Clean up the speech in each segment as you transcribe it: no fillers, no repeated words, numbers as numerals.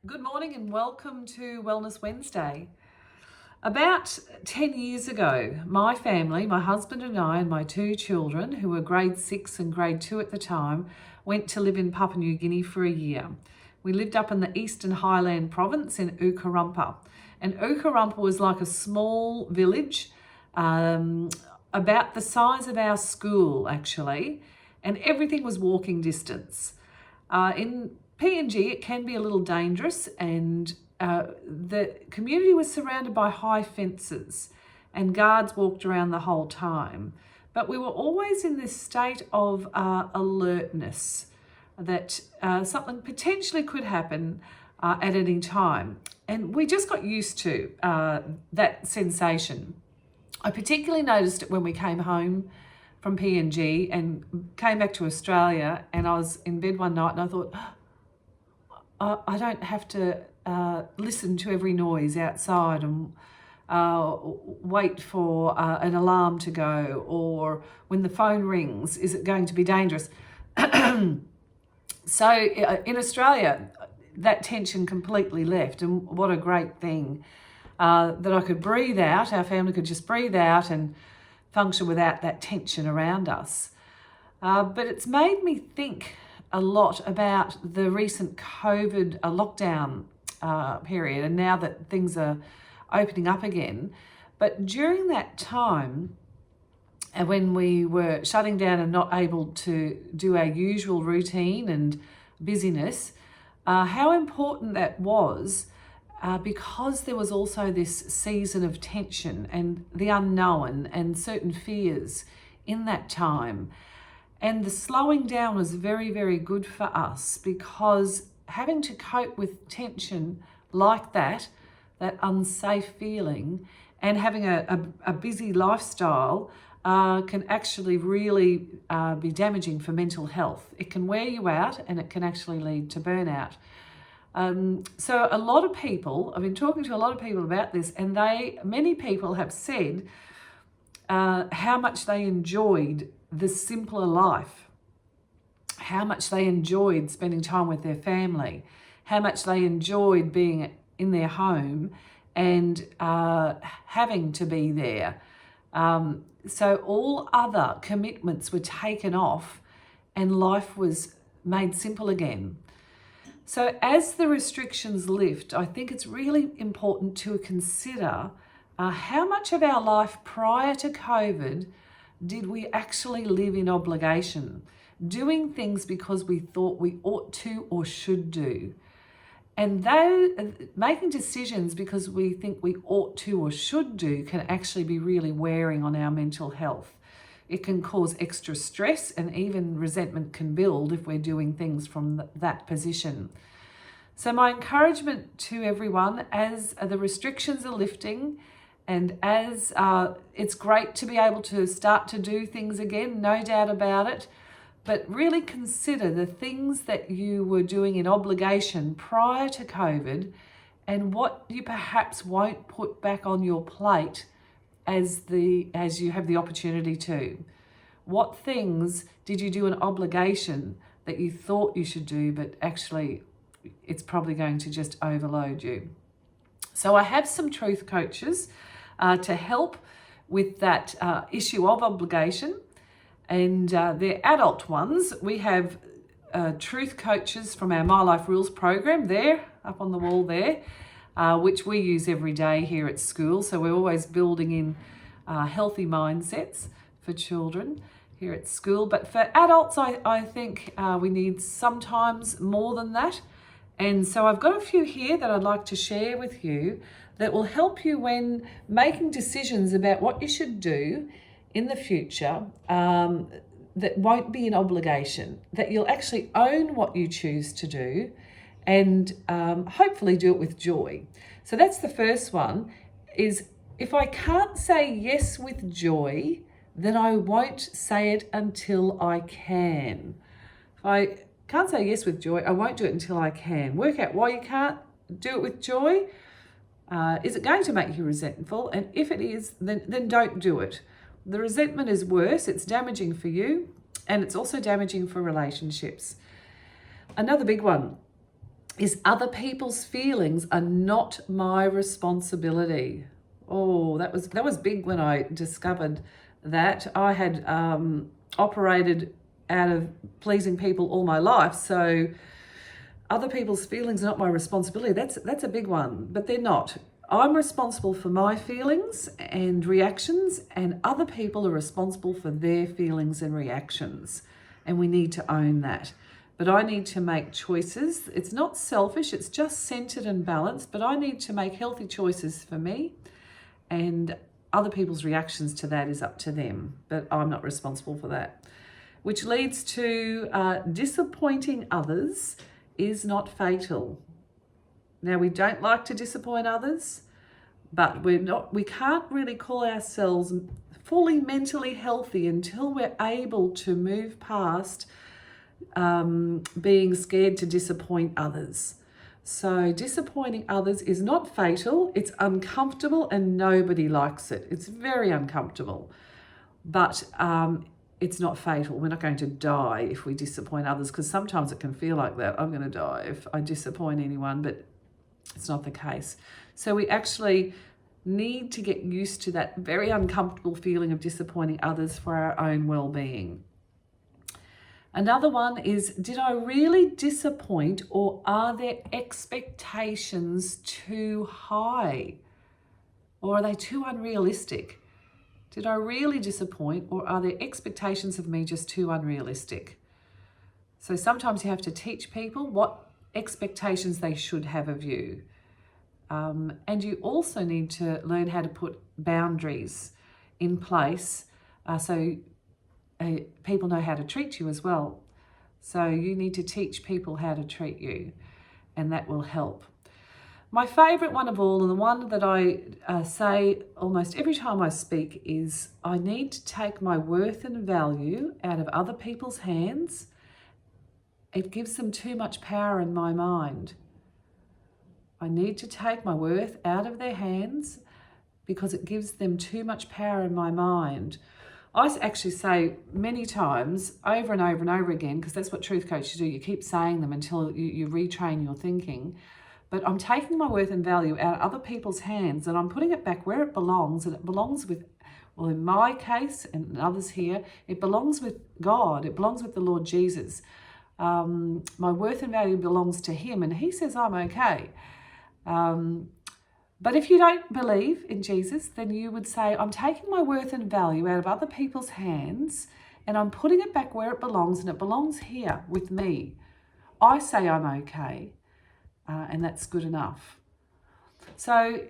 Good morning and welcome to Wellness Wednesday. About 10 years ago, my family, my husband and I and my two children, who were grade 6 and grade 2 at the time, went to live in Papua New Guinea for a year. We lived up in the Eastern Highland province in Ukarumpa. And Ukarumpa was like a small village, about the size of our school actually, and everything was walking distance. In PNG, it can be a little dangerous, and the community was surrounded by high fences and guards walked around the whole time. But we were always in this state of alertness that something potentially could happen at any time. And we just got used to that sensation. I particularly noticed it when we came home from PNG and came back to Australia, and I was in bed one night and I thought, I don't have to listen to every noise outside and wait for an alarm to go, or when the phone rings, is it going to be dangerous? So in Australia, that tension completely left, and what a great thing that I could breathe out, our family could just breathe out and function without that tension around us. But it's made me think a lot about the recent COVID lockdown period, and now that things are opening up again. But during that time, when we were shutting down and not able to do our usual routine and busyness, how important that was, because there was also this season of tension and the unknown and certain fears in that time. And the slowing down was very, very good for us, because having to cope with tension like that unsafe feeling, and having a busy lifestyle can actually really be damaging for mental health. It can wear you out, and it can actually lead to burnout. So a lot of people, I've been talking to a lot of people about this, and many people have said how much they enjoyed the simpler life, how much they enjoyed spending time with their family, how much they enjoyed being in their home and having to be there. So all other commitments were taken off and life was made simple again. So as the restrictions lift, I think it's really important to consider how much of our life prior to COVID did we actually live in obligation, doing things because we thought we ought to or should do. And making decisions because we think we ought to or should do can actually be really wearing on our mental health. It can cause extra stress, and even resentment can build if we're doing things from that position. So my encouragement to everyone, as the restrictions are lifting, and as it's great to be able to start to do things again, no doubt about it, but really consider the things that you were doing in obligation prior to COVID and what you perhaps won't put back on your plate as you have the opportunity to. What things did you do in obligation that you thought you should do, but actually it's probably going to just overload you? So I have some truth coaches to help with that issue of obligation, and they're adult ones. We have truth coaches from our My Life Rules program there, up on the wall there, which we use every day here at school. So we're always building in healthy mindsets for children here at school. But for adults, I think we need sometimes more than that. And so I've got a few here that I'd like to share with you that will help you when making decisions about what you should do in the future, that won't be an obligation, that you'll actually own what you choose to do, and hopefully do it with joy. So that's the first one, is if I can't say yes with joy, then I won't say it until I can. If I can't say yes with joy, I won't do it until I can. Work out why you can't do it with joy. Is it going to make you resentful? And if it is, then don't do it. The resentment is worse. It's damaging for you, and it's also damaging for relationships. Another big one is other people's feelings are not my responsibility. Oh, that was big when I discovered that. I had operated out of pleasing people all my life, so other people's feelings are not my responsibility. That's a big one, but they're not. I'm responsible for my feelings and reactions, and other people are responsible for their feelings and reactions, and we need to own that. But I need to make choices. It's not selfish, it's just centered and balanced, but I need to make healthy choices for me, and other people's reactions to that is up to them, but I'm not responsible for that. Which leads to disappointing others is not fatal. Now, we don't like to disappoint others, but we can't really call ourselves fully mentally healthy until we're able to move past being scared to disappoint others. So disappointing others is not fatal. It's uncomfortable and nobody likes it. It's very uncomfortable, but it's not fatal. We're not going to die if we disappoint others, because sometimes it can feel like that. I'm going to die if I disappoint anyone, but it's not the case. So we actually need to get used to that very uncomfortable feeling of disappointing others for our own well-being. Another one is, did I really disappoint, or are their expectations too high? Or are they too unrealistic? Did I really disappoint, or are their expectations of me just too unrealistic? So sometimes you have to teach people what expectations they should have of you. And you also need to learn how to put boundaries in place so people know how to treat you as well. So you need to teach people how to treat you, and that will help. My favourite one of all, and the one that I say almost every time I speak, is I need to take my worth and value out of other people's hands. It gives them too much power in my mind. I need to take my worth out of their hands because it gives them too much power in my mind. I actually say many times, over and over and over again, because that's what truth coaches do. You keep saying them until you retrain your thinking. But I'm taking my worth and value out of other people's hands, and I'm putting it back where it belongs. And it belongs with, well, in my case and others here, it belongs with God. It belongs with the Lord Jesus. My worth and value belongs to Him, and He says I'm okay. But if you don't believe in Jesus, then you would say, I'm taking my worth and value out of other people's hands, and I'm putting it back where it belongs, and it belongs here with me. I say I'm okay. And that's good enough. So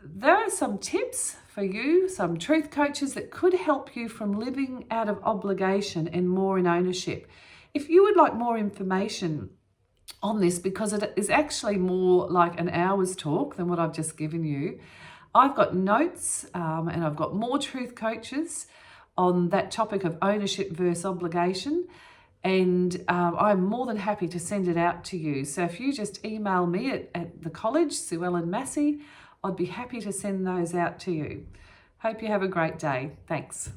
there are some tips for you, some truth coaches that could help you from living out of obligation and more in ownership. If you would like more information on this, because it is actually more like an hour's talk than what I've just given you, I've got notes and I've got more truth coaches on that topic of ownership versus obligation. And I'm more than happy to send it out to you. So if you just email me at the college, Sue-Ellen Massey, I'd be happy to send those out to you. Hope you have a great day. Thanks.